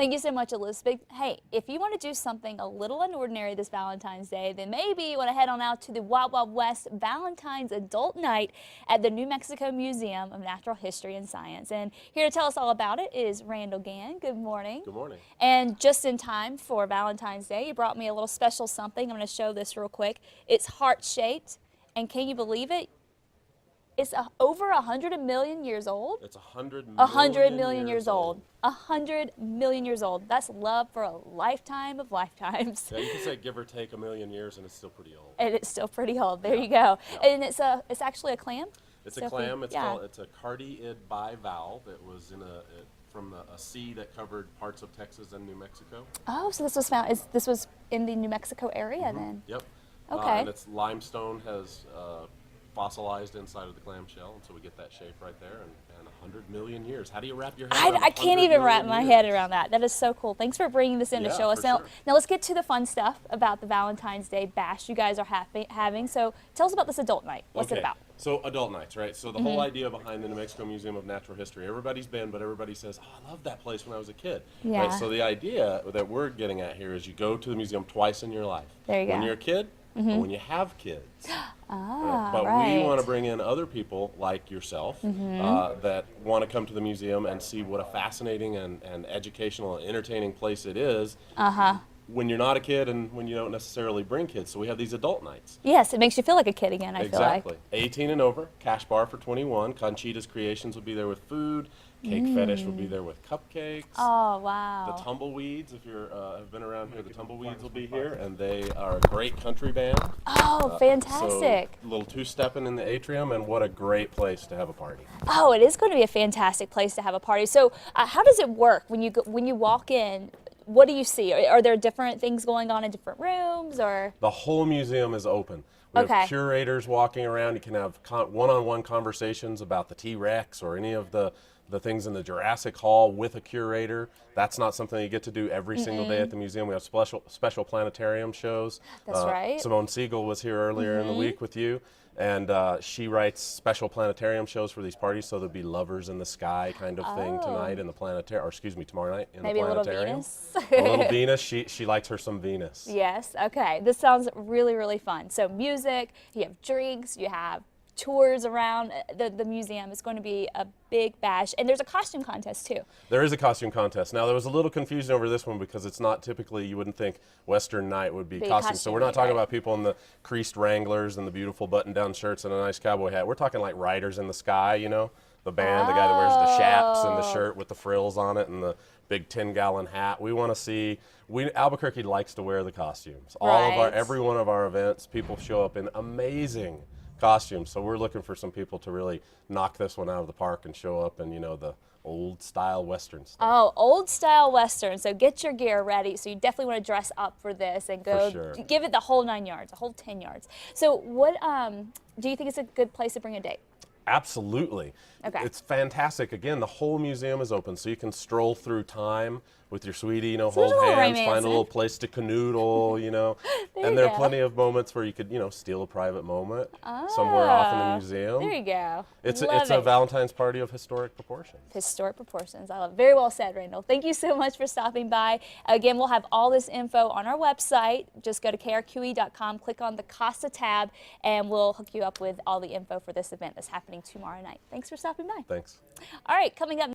Thank you so much, Elizabeth. Hey, if you want to do something a little unordinary this Valentine's Day, then maybe you want to head on out to the Wild Wild West Valentine's Adult Night at the New Mexico Museum of Natural History and Science. And here to tell us all about it is Randall Gann. Good morning. Good morning. And just in time for Valentine's Day, you brought me a little special something. I'm going to show this real quick. It's heart-shaped, and can you believe it? It's over 100 million years old. It's 100 million, 100 million years old. 100 million years old. That's love for a lifetime of lifetimes. Yeah, you can say give or take a million years, and it's still pretty old. And it's still pretty old. There you go. Yeah. And it's actually a clam. It's a clam. It's a cardiid bivalve. It was from a sea that covered parts of Texas and New Mexico. Oh, so this was found. This was in the New Mexico area then. Yep. Okay. And its limestone has fossilized inside of the clamshell, and so we get that shape right there. And 100 million years. How do you wrap your head around I can't even wrap my head around that. That is so cool. Thanks for bringing this in to show us. Now let's get to the fun stuff about the Valentine's Day bash you guys are having. So tell us about this adult night. What's it about? So adult nights, right? So the whole idea behind the New Mexico Museum of Natural History, everybody's been, but everybody says, oh, I loved that place when I was a kid. Yeah. Right? So the idea that we're getting at here is you go to the museum twice in your life. There you go. When you're a kid and when you have kids. But right. we want to bring in other people like yourself that want to come to the museum and see what a fascinating and educational and entertaining place it is. When you're not a kid and when you don't necessarily bring kids. So we have these adult nights. Yes, it makes you feel like a kid again, I feel like. Exactly. 18 and over, cash bar for 21. Conchita's Creations will be there with food. Cake Fetish will be there with cupcakes. Oh, wow. The Tumbleweeds, if you have been around here, the Tumbleweeds will be here, and they are a great country band. Oh, fantastic. So a little two-stepping in the atrium, and what a great place to have a party. Oh, it is going to be a fantastic place to have a party. So how does it work when you walk in? What do you see? Are there different things going on in different rooms, or? The whole museum is open. We have curators walking around. You can have one-on-one conversations about the T-Rex or any of the things in the Jurassic Hall with a curator. That's not something you get to do every single day at the museum. We have special planetarium shows. That's right. Simone Siegel was here earlier in the week with you, and she writes special planetarium shows for these parties, so there'll be lovers in the sky kind of thing tonight in the planetarium, or excuse me, tomorrow night in the planetarium. Maybe a little Venus. She likes her some Venus. Yes, okay. This sounds really, really fun. So music, you have drinks, you have tours around the museum. It's going to be a big bash, and there's a costume contest too. There is a costume contest. Now there was a little confusion over this one because it's not typically, you wouldn't think Western night would be costume. So we're not talking about people in the creased Wranglers and the beautiful button-down shirts and a nice cowboy hat. We're talking like Riders in the Sky, you know, the band, the guy that wears the chaps and the shirt with the frills on it and the big 10-gallon hat. We want to see, Albuquerque likes to wear the costumes. Every one of our events, people show up in amazing costumes, so we're looking for some people to really knock this one out of the park and show up in, you know, the old style Western stuff. Oh, old style Western. So get your gear ready. So you definitely want to dress up for this and go give it the whole 9 yards, a whole 10 yards. So what do you think is a good place to bring a date? Absolutely. Okay. It's fantastic. Again, the whole museum is open, so you can stroll through time with your sweetie, you know, hold hands, find a little place to canoodle, you know. And there are plenty of moments where you could, you know, steal a private moment somewhere off in the museum. There you go. It's a Valentine's party of historic proportions. Historic proportions. I love it. Very well said, Randall. Thank you so much for stopping by. Again, we'll have all this info on our website. Just go to krqe.com, click on the Casa tab, and we'll hook you up with all the info for this event that's happening tomorrow night. Thanks for stopping by. Thanks. All right, coming up